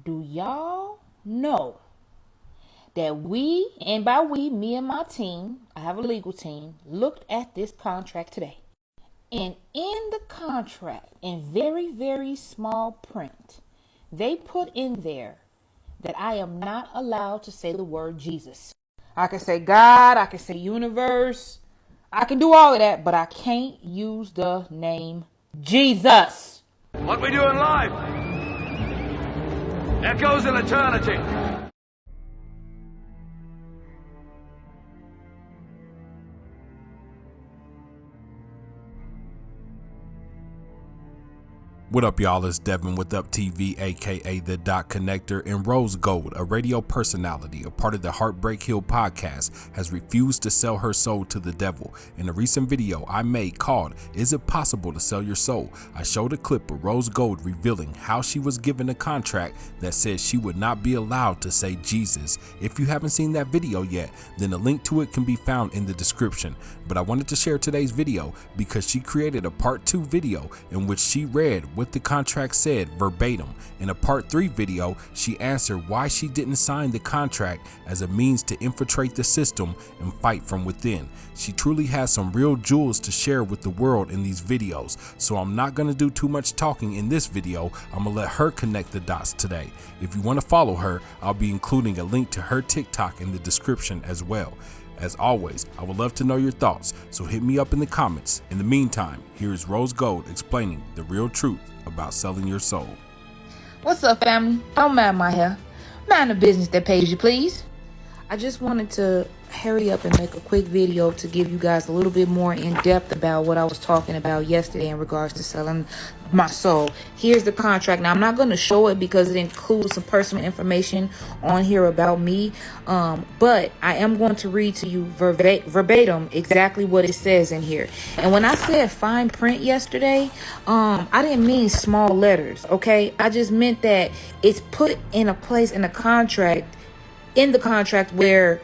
Do y'all know that we, and by we, me and my team, I have a legal team, looked at this contract today. And in the contract, in very, very small print, they put in there that I am not allowed to say the word Jesus. I can say God, I can say universe, I can do all of that, but I can't use the name Jesus. What we do in life echoes in eternity. What up, y'all? It's Devin with Up TV, aka The Dot Connector, and Rose Gold, a radio personality, a part of the HeartBreak Hill podcast, has refused to sell her soul to the devil. In a recent video I made called "Is It Possible to Sell Your Soul?" I showed a clip of Rose Gold revealing how she was given a contract that said she would not be allowed to say Jesus. If you haven't seen that video yet, then a link to it can be found in the description. But I wanted to share today's video because she created a part 2 video in which she read what the contract said verbatim. In a part 3 video, she answered why she didn't sign the contract as a means to infiltrate the system and fight from within. She truly has some real jewels to share with the world in these videos, so I'm not going to do too much talking in this video. I'm going to let her connect the dots today. If you want to follow her, I'll be including a link to her TikTok in the description as well. As always, I would love to know your thoughts, so hit me up in the comments. In the meantime, here is Rose Gold explaining the real truth about selling your soul. What's up, family? Don't mind my hair. Mind the business that pays you, please. I just wanted to hurry up and make a quick video to give you guys a little bit more in depth about what I was talking about yesterday in regards to selling my soul. Here's the contract. Now, I'm not going to show it because it includes some personal information on here about me, but I am going to read to you verbatim exactly what it says in here. And when I said fine print yesterday, I didn't mean small letters, okay? I just meant that it's put in a place in the contract where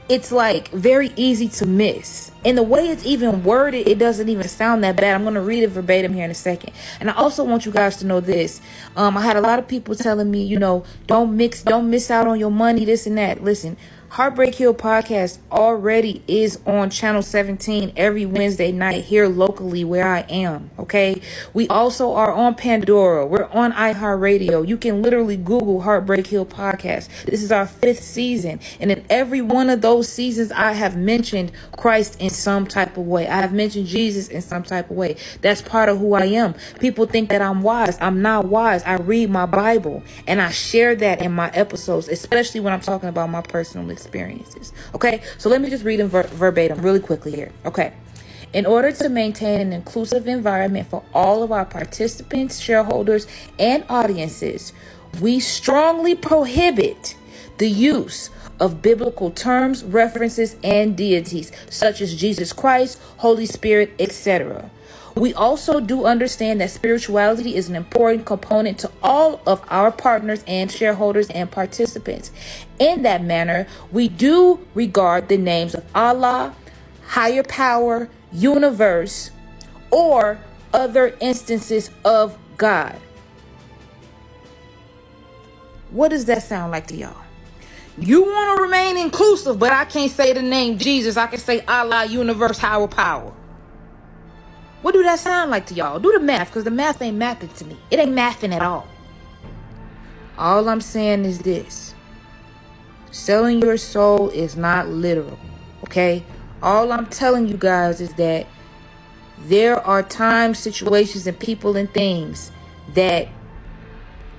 it's like very easy to miss. And the way it's even worded, it doesn't even sound that bad. I'm going to read it verbatim here in a second. And I also want you guys to know this. I had a lot of people telling me, don't miss out on your money, this and that. Listen, HeartBreak Hill podcast already is on channel 17 every Wednesday night here locally where I am, okay? We also are on Pandora. We're on iHeartRadio. You can literally Google HeartBreak Hill podcast. This is our 5th season. And in every one of those seasons, I have mentioned Christ in some type of way. I have mentioned Jesus in some type of way. That's part of who I am. People think that I'm wise. I'm not wise. I read my Bible and I share that in my episodes, especially when I'm talking about my personal experiences. Okay, so let me just read them verbatim really quickly here. Okay. In order to maintain an inclusive environment for all of our participants, shareholders, and audiences, we strongly prohibit the use of biblical terms, references, and deities such as Jesus Christ, Holy Spirit, etc. We also do understand that spirituality is an important component to all of our partners and shareholders and participants. In that manner, we do regard the names of Allah, higher power, universe, or other instances of God. What does that sound like to y'all? You want to remain inclusive, but I can't say the name Jesus. I can say Allah, universe, higher power. What do that sound like to y'all? Do the math, because the math ain't mathing to me. It ain't mathing at all. All I'm saying is this. Selling your soul is not literal, okay? All I'm telling you guys is that there are times, situations, and people and things that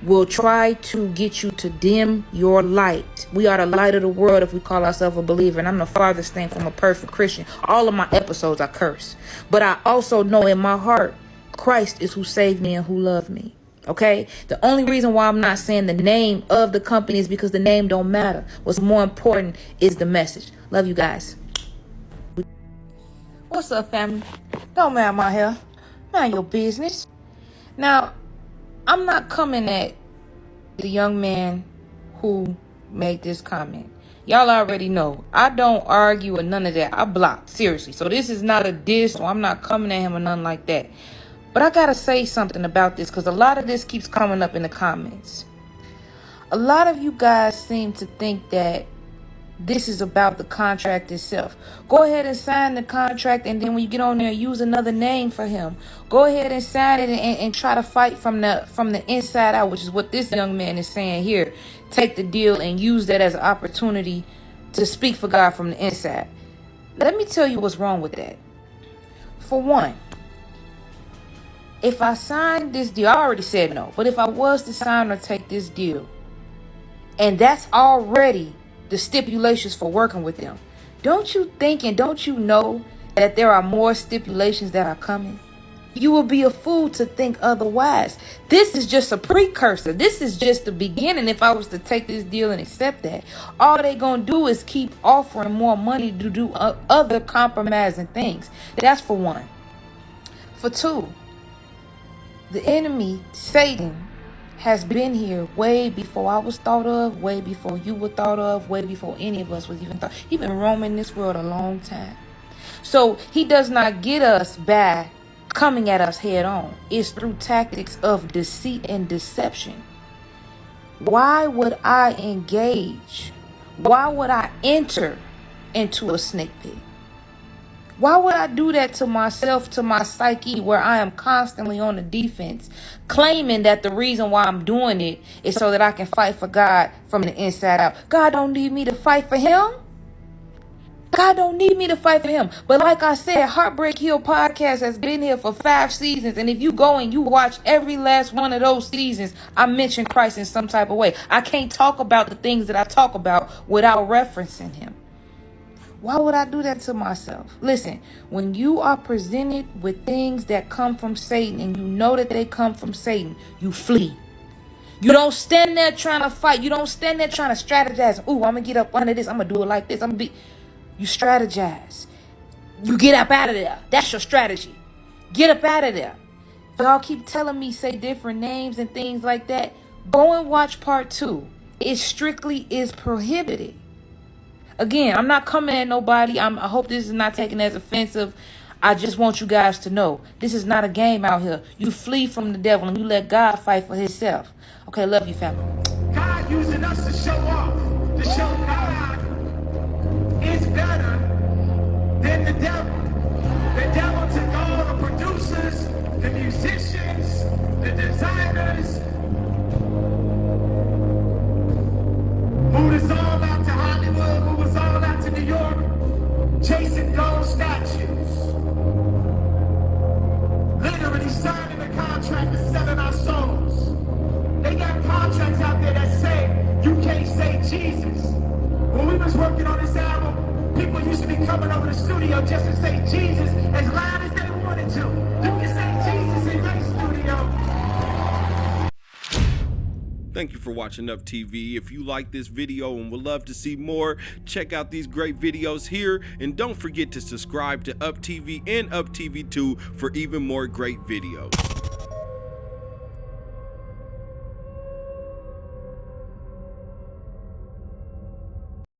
will try to get you to dim your light. We are the light of the world if we call ourselves a believer, and I'm the farthest thing from a perfect Christian. All of my episodes I curse, but I also know in my heart Christ is who saved me and who loved me. Okay, the only reason why I'm not saying the name of the company is because the name don't matter. What's more important is the message. Love you guys. What's up, family? Don't mind my hair. Mind your business. Now, I'm not coming at the young man who made this comment. Y'all already know. I don't argue or none of that. I block. Seriously. So this is not a diss, or I'm not coming at him or nothing like that. But I gotta say something about this because a lot of this keeps coming up in the comments. A lot of you guys seem to think that this is about the contract itself. Go ahead and sign the contract, and then when you get on there, use another name for him. Go ahead and sign it and try to fight from the inside out, which is what this young man is saying here. Take the deal and use that as an opportunity to speak for God from the inside. Let me tell you what's wrong with that. For one, if I signed this deal, I already said no, but if I was to sign or take this deal, and that's already the stipulations for working with them, don't you think and don't you know that there are more stipulations that are coming? You will be a fool to think otherwise. This is just a precursor. This is just the beginning. If I was to take this deal and accept that, all they gonna do is keep offering more money to do other compromising things. That's for one. For two, the enemy, Satan, has been here way before I was thought of, way before you were thought of, way before any of us was even thought. He's been roaming this world a long time. So he does not get us by coming at us head on. It's through tactics of deceit and deception. Why would I engage? Why would I enter into a snake pit? Why would I do that to myself, to my psyche, where I am constantly on the defense, claiming that the reason why I'm doing it is so that I can fight for God from the inside out? God don't need me to fight for him. God don't need me to fight for him. But like I said, HeartBreak Hill podcast has been here for 5 seasons. And if you go and you watch every last one of those seasons, I mention Christ in some type of way. I can't talk about the things that I talk about without referencing him. Why would I do that to myself? Listen, when you are presented with things that come from Satan and you know that they come from Satan, you flee. You don't stand there trying to fight. You don't stand there trying to strategize. Ooh, I'm going to get up under this. I'm going to do it like this. You strategize. You get up out of there. That's your strategy. Get up out of there. Y'all keep telling me say different names and things like that. Go and watch part 2. It strictly is prohibited. Again, I'm not coming at nobody. I hope this is not taken as offensive. I just want you guys to know this is not a game out here. You flee from the devil and you let God fight for himself. Okay, love you, family. God using us to show off, to show God is better than the devil. The devil took all the producers, the musicians, the designers, moved us all out to Hollywood, moved us all out to New York, chasing gold statues. Literally signing a contract and selling our souls. They got contracts out there that say you can't say Jesus. When we was working on this album, people used to be coming over the studio just to say Jesus as loud as they wanted to. You can say Jesus in your studio. Thank you for watching Up TV. If you like this video and would love to see more, check out these great videos here. And don't forget to subscribe to Up TV and Up TV 2 for even more great videos.